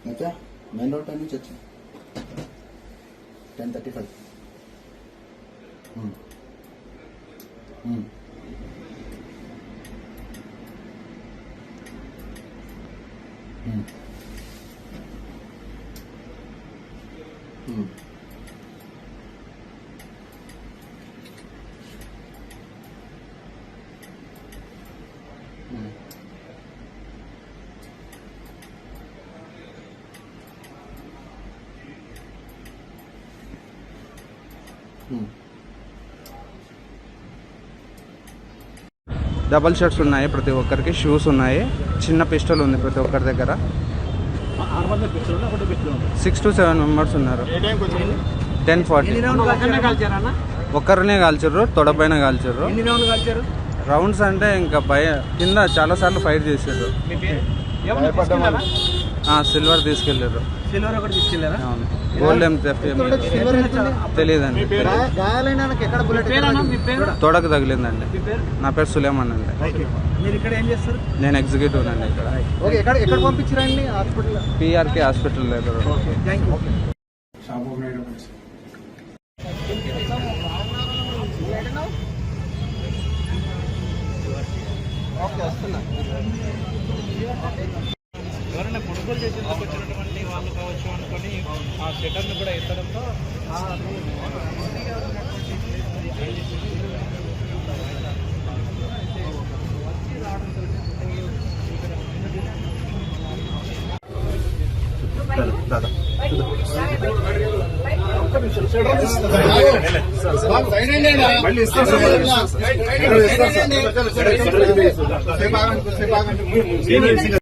अच्छा main road time अच्छा 10:35 double shirts ఉన్నాయి ప్రతి ఒక్కరికి, షూస్ ఉన్నాయి, చిన్న పిస్టల్ ఉంది ప్రతి ఒక్కరి దగ్గర. 6 to 7 మెంబర్స్ ఉన్నారు. 10:40 ఒక్కరినే కాల్చారు, తొడపైన కాల్చారు. రౌండ్స్ అంటే ఇంకా కింద చాలా సార్లు ఫైట్ చేశారు. సిల్వర్ తీసుకెళ్లారు. సిల్వర్ ఒకటి తీసుకెళ్లారా? అవును. గోల్డ్ ఏం తెలియదండి. తొడకు తగిలిందండి. నా పేరు సులేమాన్ అండి. మీరు ఇక్కడ ఏం చేస్తారు? నేను ఎగ్జిక్యూటివ్ అండి ఇక్కడ. ఎక్కడ పంపించారండి? హాస్పిటల్? పిఆర్కే హాస్పిటల్ దగ్గర. ఎవరైనా కొనుగోలు చేసేందుకు వచ్చినటువంటి వాళ్ళు కావచ్చు అనుకొని ఆ షటర్ను కూడా ఎత్తడంతో మళ్ళీ